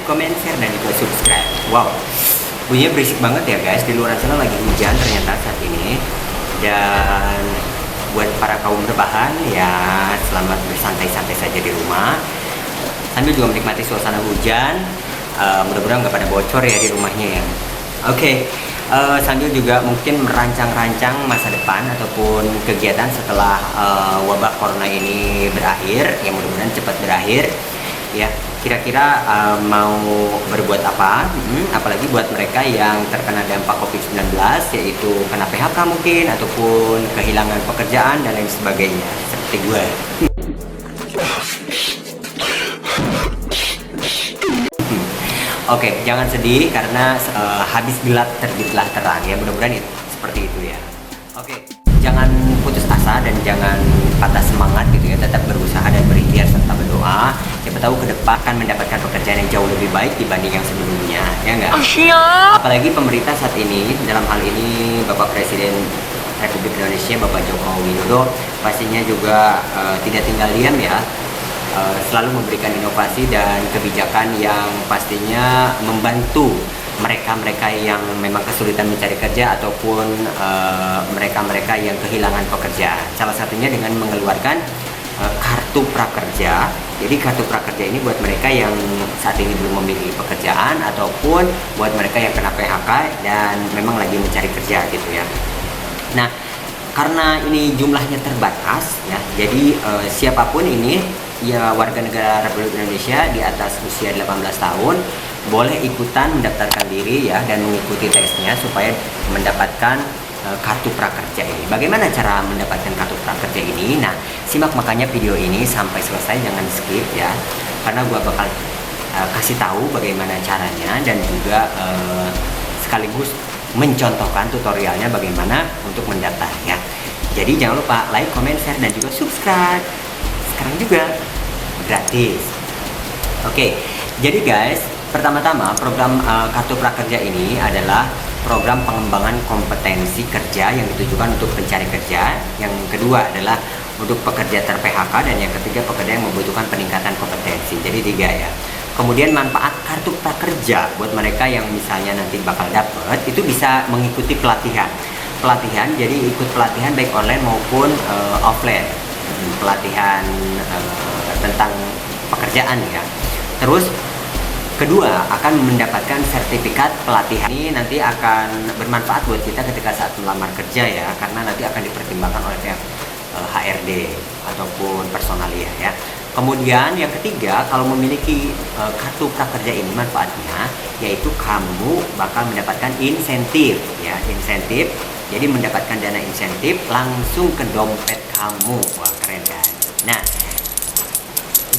comment, share, dan juga subscribe. Wow, bunyinya berisik banget ya guys. Di luar sana lagi hujan ternyata saat ini. Dan buat para kaum rebahan ya, selamat bersantai-santai saja di rumah sambil juga menikmati suasana hujan. Mudah-mudahan nggak pada bocor ya di rumahnya ya. Oke. Sambil juga mungkin merancang-rancang masa depan ataupun kegiatan setelah wabah corona ini berakhir, ya mudah-mudahan cepat berakhir ya. Kira-kira mau berbuat apa, apalagi buat mereka yang terkena dampak COVID-19, yaitu kena PHK mungkin ataupun kehilangan pekerjaan dan lain sebagainya seperti gue. Oke, jangan sedih karena habis gelap terbitlah terang ya. Mudah-mudahan seperti itu ya. Oke, jangan putus asa dan jangan patah semangat gitu ya. Tetap berusaha dan berikhtiar serta berdoa. Siapa tahu ke depan akan mendapatkan pekerjaan yang jauh lebih baik dibanding yang sebelumnya, ya enggak? Apalagi pemerintah saat ini, dalam hal ini Bapak Presiden Republik Indonesia Bapak Joko Widodo pastinya juga tidak tinggal diam ya. Selalu memberikan inovasi dan kebijakan yang pastinya membantu mereka-mereka yang memang kesulitan mencari kerja ataupun mereka-mereka yang kehilangan pekerjaan. Salah satunya dengan mengeluarkan kartu prakerja. Jadi kartu prakerja ini buat mereka yang saat ini belum memiliki pekerjaan ataupun buat mereka yang kena PHK dan memang lagi mencari kerja gitu ya. Nah, karena ini jumlahnya terbatas ya, jadi siapapun ini ya warga negara Republik Indonesia di atas usia 18 tahun boleh ikutan mendaftarkan diri ya dan mengikuti tesnya supaya mendapatkan kartu prakerja ini. Bagaimana cara mendapatkan kartu prakerja ini? Nah, simak makanya video ini sampai selesai, jangan skip ya, karena gua bakal kasih tahu bagaimana caranya dan juga sekaligus mencontohkan tutorialnya bagaimana untuk mendaftar ya. Jadi jangan lupa like, comment, share, dan juga subscribe. Sekarang juga gratis. Oke, jadi guys, pertama-tama program kartu prakerja ini adalah program pengembangan kompetensi kerja yang ditujukan untuk pencari kerja. Yang kedua adalah untuk pekerja ter-PHK, dan yang ketiga pekerja yang membutuhkan peningkatan kompetensi. Jadi 3 ya. Kemudian manfaat kartu prakerja buat mereka yang misalnya nanti bakal dapet itu bisa mengikuti pelatihan, jadi ikut pelatihan baik online maupun offline, pelatihan tentang pekerjaan ya. Terus kedua, akan mendapatkan sertifikat pelatihan. Ini nanti akan bermanfaat buat kita ketika saat melamar kerja ya, karena nanti akan dipertimbangkan oleh pihak HRD ataupun personalia ya. Kemudian yang ketiga, kalau memiliki kartu prakerja ini manfaatnya yaitu kamu bakal mendapatkan insentif ya, insentif. Jadi mendapatkan dana insentif langsung ke dompet kamu. Wah, keren kan? Nah,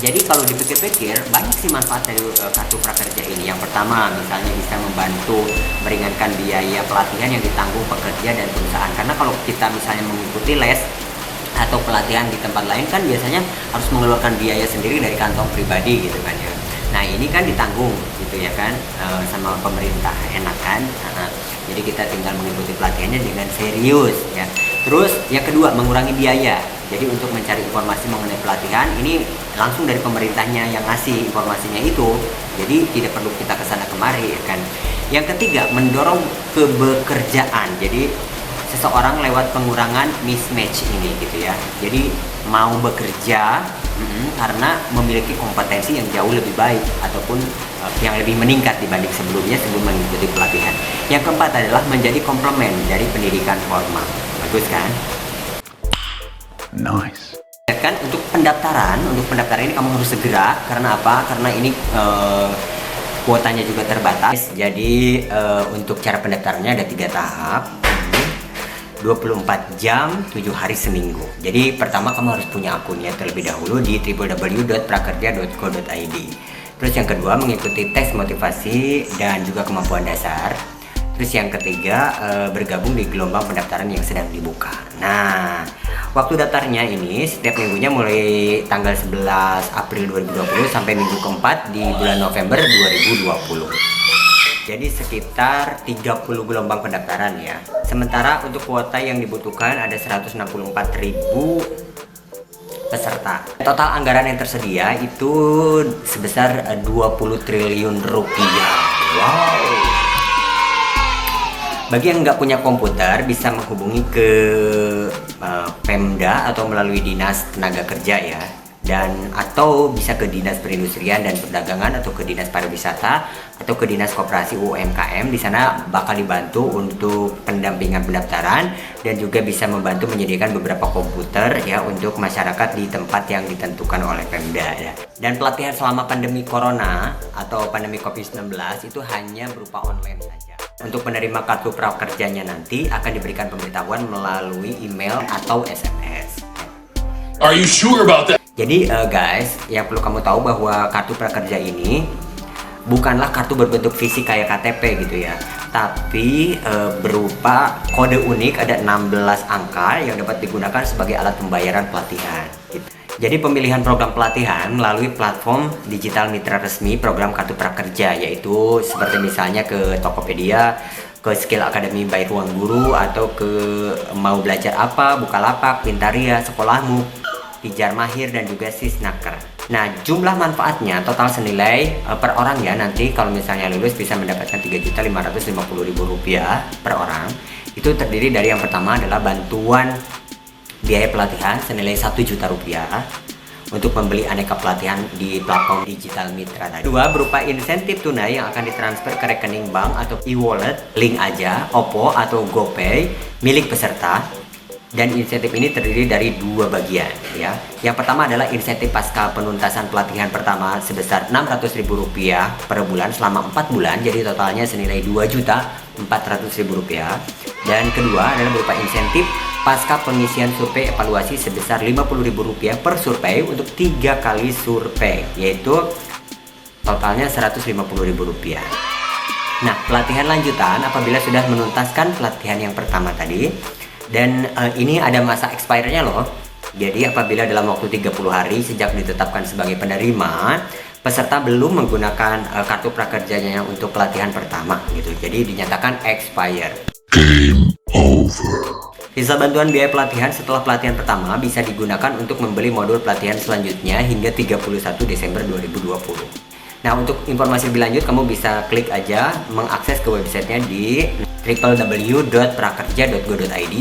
jadi kalau dipikir-pikir banyak sih manfaat dari kartu prakerja ini. Yang pertama, misalnya bisa membantu meringankan biaya pelatihan yang ditanggung pekerja dan perusahaan. Karena kalau kita misalnya mengikuti les atau pelatihan di tempat lain kan biasanya harus mengeluarkan biaya sendiri dari kantong pribadi gitu kan ya. Nah, ini kan ditanggung gitu ya kan sama pemerintah, enak kan? Jadi kita tinggal mengikuti pelatihannya dengan serius ya. Terus yang kedua, mengurangi biaya. Jadi untuk mencari informasi mengenai pelatihan ini langsung dari pemerintahnya yang ngasih informasinya itu. Jadi tidak perlu kita kesana kemari ya kan. Yang ketiga, mendorong kebekerjaan. Jadi seseorang lewat pengurangan mismatch ini gitu ya. Jadi mau bekerja karena memiliki kompetensi yang jauh lebih baik ataupun yang lebih meningkat dibanding sebelumnya sebelum mengikuti pelatihan. Yang keempat adalah menjadi komplement dari pendidikan formal. Bagus kan? Nice. Kan untuk pendaftaran ini kamu harus segera. Karena apa? Karena ini kuotanya juga terbatas. Jadi untuk cara pendaftarannya ada 3 tahap. 24 jam 7 hari seminggu. Jadi pertama kamu harus punya akunnya terlebih dahulu di www.prakerja.co.id. Terus yang kedua, mengikuti tes motivasi dan juga kemampuan dasar. Terus yang ketiga, bergabung di gelombang pendaftaran yang sedang dibuka. Nah, waktu daftarnya ini setiap minggunya mulai tanggal 11 April 2020 sampai minggu keempat di bulan November 2020. Jadi sekitar 30 gelombang pendaftaran ya. Sementara untuk kuota yang dibutuhkan ada 164.000 peserta. Total anggaran yang tersedia itu sebesar 20 triliun rupiah. Wow. Bagi yang nggak punya komputer bisa menghubungi ke Pemda atau melalui Dinas Tenaga Kerja ya, dan atau bisa ke Dinas Perindustrian dan Perdagangan atau ke Dinas Pariwisata atau ke Dinas Koperasi UMKM. Di sana bakal dibantu untuk pendampingan pendaftaran dan juga bisa membantu menyediakan beberapa komputer ya untuk masyarakat di tempat yang ditentukan oleh Pemda ya. Dan pelatihan selama pandemi Corona atau pandemi COVID-19 itu hanya berupa online saja. Untuk penerima kartu prakerjanya nanti akan diberikan pemberitahuan melalui email atau SMS. Are you sure about that? Jadi guys, yang perlu kamu tahu bahwa kartu prakerja ini bukanlah kartu berbentuk fisik kayak KTP gitu ya, tapi berupa kode unik, ada 16 angka yang dapat digunakan sebagai alat pembayaran pelatihan gitu. Jadi pemilihan program pelatihan melalui platform digital mitra resmi program kartu prakerja, yaitu seperti misalnya ke Tokopedia, ke Skill Academy by Ruang Guru, atau ke Mau Belajar Apa, Bukalapak, Pintaria, Sekolahmu, Pijar Mahir, dan juga Sisnaker. Nah, jumlah manfaatnya total senilai per orang ya, nanti kalau misalnya lulus bisa mendapatkan Rp3.550.000 per orang. Itu terdiri dari yang pertama adalah bantuan biaya pelatihan senilai Rp1 juta untuk membeli aneka pelatihan di platform digital mitra tadi. Dua, berupa insentif tunai yang akan ditransfer ke rekening bank atau e-wallet, link aja, OPPO atau GoPay milik peserta. Dan insentif ini terdiri dari dua bagian ya. Yang pertama adalah insentif pasca penuntasan pelatihan pertama sebesar Rp600.000 per bulan selama 4 bulan, jadi totalnya senilai Rp2.400.000. Dan kedua adalah berupa insentif pasca pengisian survei evaluasi sebesar Rp50.000 per survei untuk 3 kali survei, yaitu totalnya Rp150.000. Nah, pelatihan lanjutan apabila sudah menuntaskan pelatihan yang pertama tadi. Dan ini ada masa expirednya loh. Jadi apabila dalam waktu 30 hari sejak ditetapkan sebagai penerima, peserta belum menggunakan kartu prakerjanya untuk pelatihan pertama gitu, jadi dinyatakan expired. Game over. Sisa bantuan biaya pelatihan setelah pelatihan pertama bisa digunakan untuk membeli modul pelatihan selanjutnya hingga 31 Desember 2020. Nah, untuk informasi lebih lanjut kamu bisa klik aja mengakses ke websitenya di www.prakerja.go.id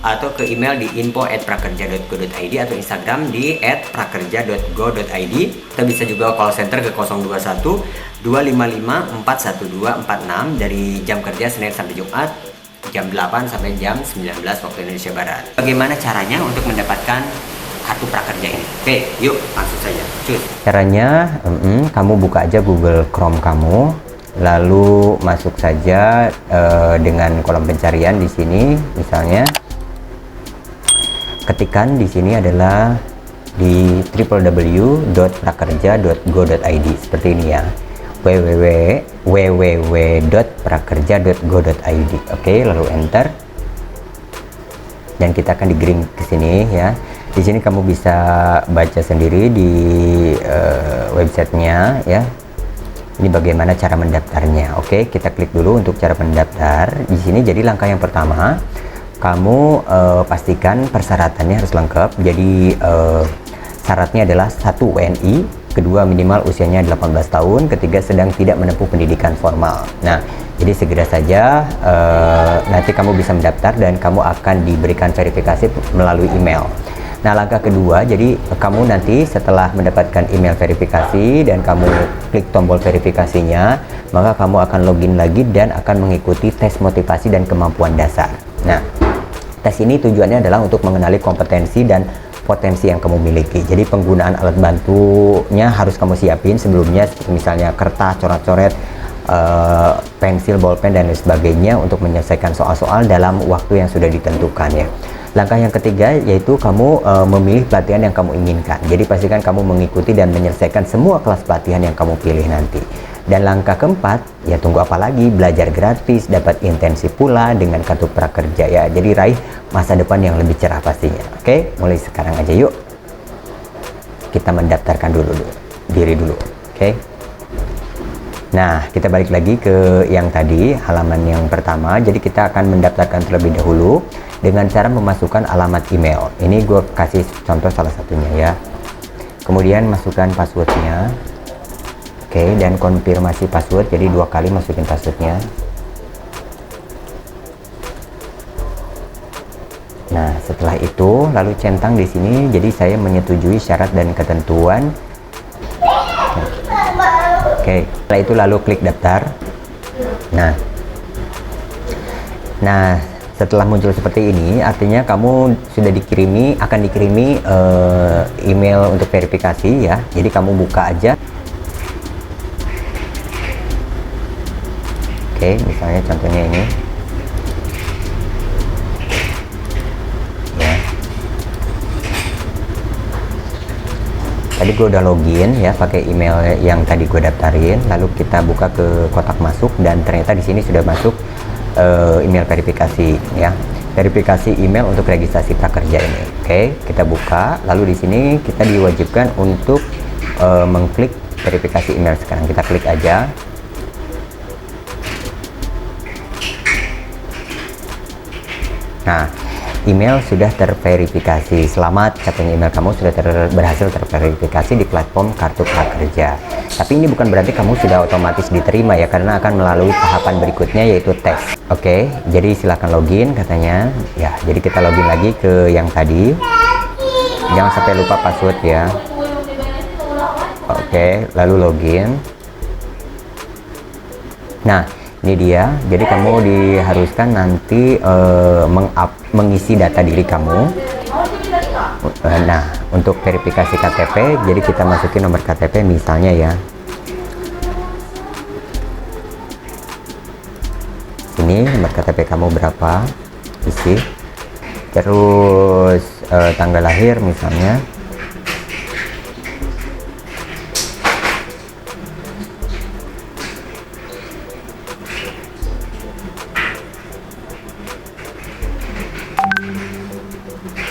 atau ke email di info@prakerja.go.id atau Instagram di @prakerja.go.id. Kita bisa juga call center ke 021 255 41246 dari jam kerja Senin sampai Jumat jam 8 sampai jam 19 waktu Indonesia Barat. Bagaimana caranya untuk mendapatkan kartu prakerja ini? Oke, yuk langsung saja. Cus. Caranya, kamu buka aja Google Chrome kamu, lalu masuk saja dengan kolom pencarian di sini, misalnya ketikan di sini adalah di www.prakerja.go.id seperti ini ya, www.prakerja.go.id. Oke, lalu enter dan kita akan digiring ke sini ya. Di sini kamu bisa baca sendiri di websitenya ya. Ini bagaimana cara mendaftarnya. Oke, kita klik dulu untuk cara mendaftar. Di sini jadi langkah yang pertama, kamu pastikan persyaratannya harus lengkap. Jadi syaratnya adalah 1 WNI, kedua minimal usianya 18 tahun, ketiga sedang tidak menempuh pendidikan formal. Nah, jadi segera saja nanti kamu bisa mendaftar dan kamu akan diberikan verifikasi melalui email. Nah, langkah kedua, jadi kamu nanti setelah mendapatkan email verifikasi dan kamu klik tombol verifikasinya, maka kamu akan login lagi dan akan mengikuti tes motivasi dan kemampuan dasar. Nah, tes ini tujuannya adalah untuk mengenali kompetensi dan potensi yang kamu miliki. Jadi penggunaan alat bantunya harus kamu siapin sebelumnya, seperti misalnya kertas, coret-coret, pensil, bolpen, dan lain sebagainya untuk menyelesaikan soal-soal dalam waktu yang sudah ditentukan ya. Langkah yang ketiga yaitu kamu memilih pelatihan yang kamu inginkan. Jadi pastikan kamu mengikuti dan menyelesaikan semua kelas pelatihan yang kamu pilih nanti. Dan langkah keempat, ya tunggu apa lagi, belajar gratis, dapat intensif pula dengan kartu prakerja ya. Jadi raih masa depan yang lebih cerah pastinya. Oke, mulai sekarang aja yuk. Kita mendaftarkan diri dulu. Oke. Nah, kita balik lagi ke yang tadi, halaman yang pertama. Jadi kita akan mendaftarkan terlebih dahulu. dengan cara memasukkan alamat email. Ini gue kasih contoh salah satunya ya. Kemudian masukkan passwordnya. Oke, dan konfirmasi password, jadi 2 kali masukin passwordnya. Nah, setelah itu lalu centang di sini. Jadi saya menyetujui syarat dan ketentuan. Oke, setelah itu lalu klik daftar. Nah, setelah muncul seperti ini, artinya kamu sudah akan dikirimi email untuk verifikasi ya. Jadi kamu buka aja. Oke, misalnya contohnya ini. Tadi gue udah login ya pakai email yang tadi gue daftarin, lalu kita buka ke kotak masuk dan ternyata di sini sudah masuk email verifikasi ya. Verifikasi email untuk registrasi prakerja ini. Oke, kita buka, lalu di sini kita diwajibkan untuk mengklik verifikasi email. Sekarang kita klik aja. Nah, email sudah terverifikasi. Selamat, katanya email kamu sudah berhasil terverifikasi di platform Kartu Prakerja. Tapi ini bukan berarti kamu sudah otomatis diterima ya, karena akan melalui tahapan berikutnya yaitu tes. Oke, jadi silakan login katanya. Ya, jadi kita login lagi ke yang tadi. Jangan sampai lupa password ya. Oke, lalu login. Nah, ini dia. Jadi kamu diharuskan nanti mengisi data diri kamu. Nah, untuk verifikasi KTP, jadi kita masukin nomor KTP misalnya ya. Ini nomor KTP kamu berapa? Isi. Terus tanggal lahir misalnya.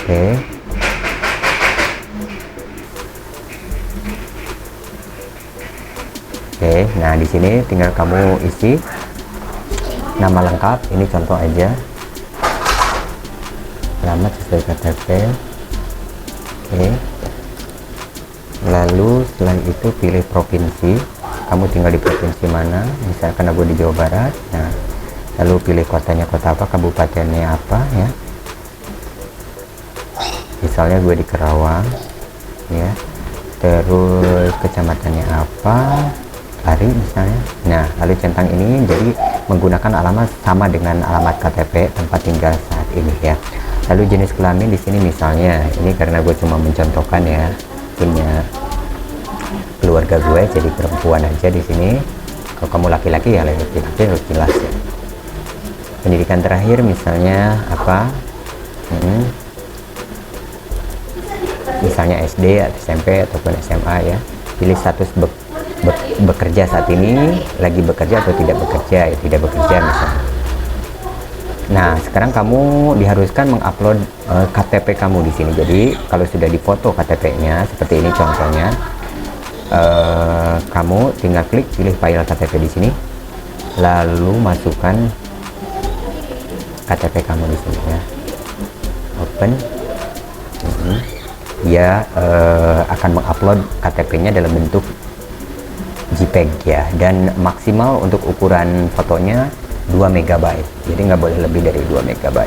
Oke. Oke, nah di sini tinggal kamu isi nama lengkap, ini contoh aja. Alamat sesuai KTP. Oke. Lalu setelah itu pilih provinsi. Kamu tinggal di provinsi mana? Misalkan aku di Jawa Barat. Nah, lalu pilih kotanya kota apa, kabupatennya apa ya. Misalnya gue di Kerawang ya, terus kecamatannya apa, Pari misalnya. Nah, lalu centang ini jadi menggunakan alamat sama dengan alamat KTP tempat tinggal saat ini ya. Lalu jenis kelamin di sini misalnya, ini karena gue cuma mencontohkan ya, punya keluarga gue jadi perempuan aja di sini. Kalau kamu laki-laki ya laki-laki harus jelas ya. Pendidikan terakhir misalnya apa? Misalnya SD atau SMP ataupun SMA ya. Pilih status bekerja saat ini, lagi bekerja atau tidak bekerja ya, tidak bekerja misalnya. Nah, sekarang kamu diharuskan mengupload KTP kamu di sini. Jadi kalau sudah difoto KTP-nya seperti ini contohnya, kamu tinggal klik pilih file KTP di sini, lalu masukkan KTP kamu di sini ya. Open. Dia akan mengupload KTP-nya dalam bentuk JPEG ya, dan maksimal untuk ukuran fotonya 2 MB. Jadi nggak boleh lebih dari 2 MB.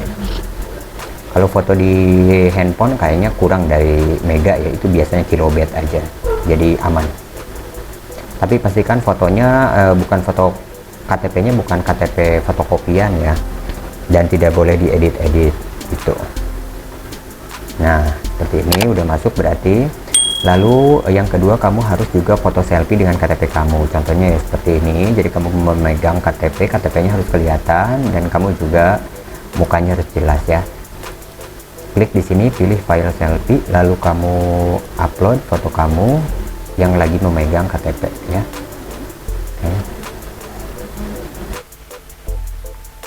Kalau foto di handphone kayaknya kurang dari mega ya, itu biasanya kilobit aja, jadi aman. Tapi pastikan fotonya bukan foto KTP-nya bukan KTP fotokopian ya, dan tidak boleh diedit-edit gitu. Nah, seperti ini udah masuk berarti. Lalu yang kedua, kamu harus juga foto selfie dengan KTP kamu. Contohnya ya seperti ini. Jadi kamu memegang KTP-nya harus kelihatan, dan kamu juga mukanya harus jelas ya. Klik di sini, pilih file selfie, lalu kamu upload foto kamu yang lagi memegang KTP ya. Oke.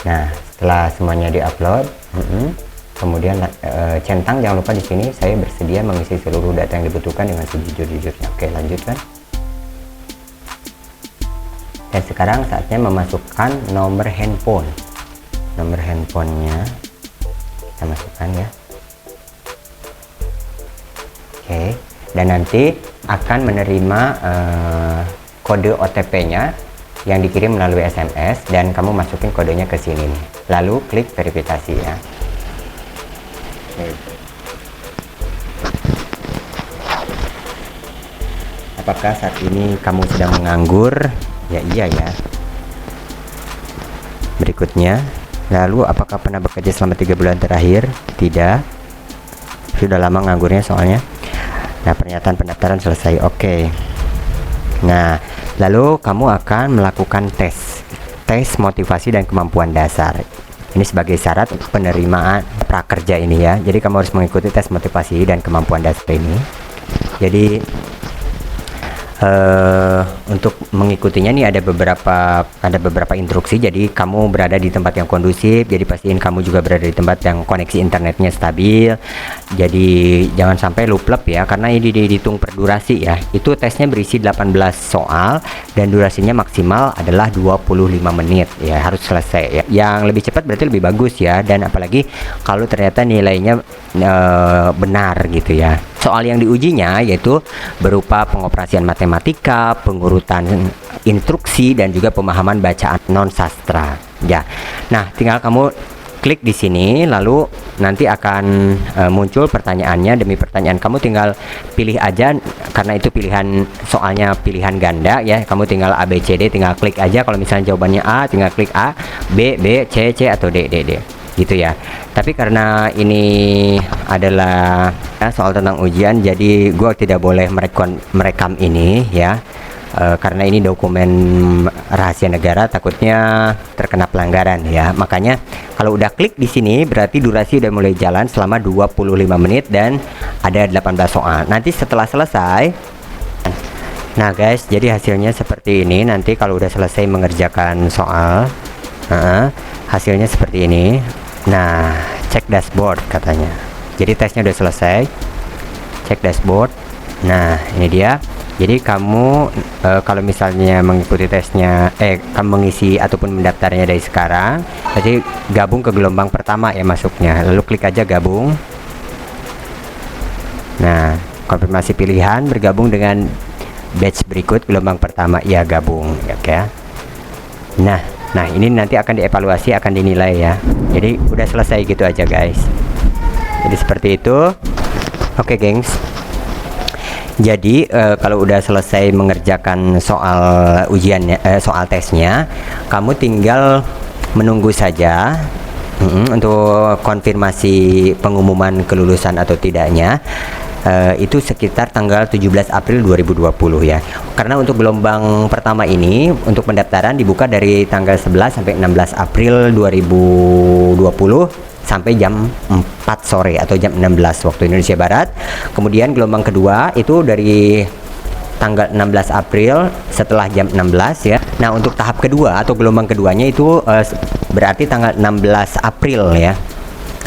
Nah, setelah semuanya diupload, kemudian centang jangan lupa di sini saya bersedia mengisi seluruh data yang dibutuhkan dengan sejujur-jujurnya. Oke, lanjutkan. Dan sekarang saatnya memasukkan nomor handphone. Nomor handphonenya kita kita masukkan ya. Oke, dan nanti akan menerima kode OTP-nya yang dikirim melalui SMS, dan kamu masukin kodenya ke sini nih. Lalu klik verifikasi ya. Oke. Apakah saat ini kamu sedang menganggur? Ya iya ya. Berikutnya, lalu apakah pernah bekerja selama 3 bulan terakhir? Tidak. Sudah lama nganggurnya soalnya. Nah, pernyataan pendaftaran selesai. Oke. Nah, lalu kamu akan melakukan tes motivasi dan kemampuan dasar. Ini sebagai syarat penerimaan prakerja ini ya. Jadi kamu harus mengikuti tes motivasi dan kemampuan dasar ini. Jadi untuk mengikutinya nih ada beberapa instruksi. Jadi kamu berada di tempat yang kondusif, jadi pastiin kamu juga berada di tempat yang koneksi internetnya stabil. Jadi jangan sampai luplep ya, karena ini dihitung per durasi ya. Itu tesnya berisi 18 soal dan durasinya maksimal adalah 25 menit ya, harus selesai ya. Yang lebih cepat berarti lebih bagus ya, dan apalagi kalau ternyata nilainya benar gitu ya. Soal yang diujinya yaitu berupa pengoperasian matematika, pengurutan instruksi, dan juga pemahaman bacaan non sastra ya. Nah, tinggal kamu klik di sini, lalu nanti akan muncul pertanyaannya. Demi pertanyaan kamu tinggal pilih aja, karena itu pilihan soalnya pilihan ganda ya. Kamu tinggal A B C D, tinggal klik aja. Kalau misalnya jawabannya A, tinggal klik A, B C atau D gitu ya. Tapi karena ini adalah soal tentang ujian, jadi gue tidak boleh merekam ini ya, karena ini dokumen rahasia negara, takutnya terkena pelanggaran ya. Makanya kalau udah klik di sini berarti durasi udah mulai jalan selama 25 menit dan ada 18 soal. Nanti setelah selesai, nah guys, jadi hasilnya seperti ini. Nanti kalau udah selesai mengerjakan soal, hasilnya seperti ini. Nah, cek dashboard katanya. Jadi tesnya udah selesai. Cek dashboard. Nah, ini dia. Jadi kamu kalau misalnya mengikuti tesnya, kamu mengisi ataupun mendaftarnya dari sekarang, jadi gabung ke gelombang pertama ya masuknya. Lalu klik aja gabung. Nah, konfirmasi pilihan bergabung dengan batch berikut gelombang pertama, ya gabung ya, oke ya. Nah ini nanti akan dievaluasi, akan dinilai ya. Jadi udah selesai gitu aja guys. Jadi seperti itu. Oke gengs. Jadi kalau udah selesai mengerjakan soal ujiannya, soal tesnya, kamu tinggal menunggu saja untuk konfirmasi pengumuman kelulusan atau tidaknya. Itu sekitar tanggal 17 April 2020 ya. Karena untuk gelombang pertama ini untuk pendaftaran dibuka dari tanggal 11 sampai 16 April 2020 sampai jam 4 sore atau jam 16 waktu Indonesia Barat. Kemudian gelombang kedua itu dari tanggal 16 April setelah jam 16 ya. Nah, untuk tahap kedua atau gelombang keduanya itu berarti tanggal 16 April ya.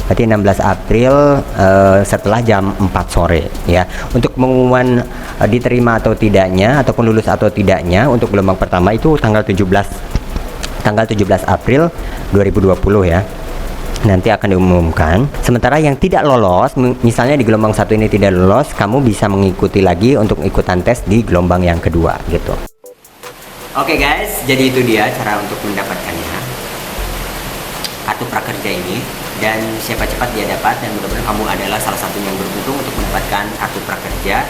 Berarti 16 April setelah jam 4 sore ya. Untuk pengumuman diterima atau tidaknya ataupun lulus atau tidaknya untuk gelombang pertama itu tanggal 17 April 2020 ya. Nanti akan diumumkan. Sementara yang tidak lolos, misalnya di gelombang satu ini tidak lolos, kamu bisa mengikuti lagi untuk ikutan tes di gelombang yang kedua gitu. Oke guys, jadi itu dia cara untuk mendapatkannya, kartu prakerja ini. Dan siapa cepat dia dapat, dan mudah-mudahan kamu adalah salah satu yang beruntung untuk mendapatkan kartu prakerja,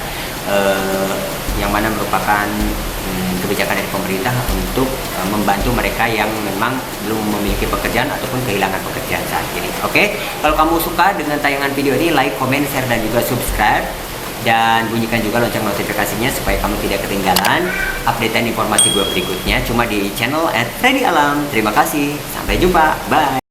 yang mana merupakan kebijakan dari pemerintah untuk membantu mereka yang memang belum memiliki pekerjaan ataupun kehilangan pekerjaan saat ini. Oke, kalau kamu suka dengan tayangan video ini, like, comment, share, dan juga subscribe, dan bunyikan juga lonceng notifikasinya supaya kamu tidak ketinggalan updatean informasi gue berikutnya cuma di channel @freddy alam. Terima kasih, sampai jumpa, bye.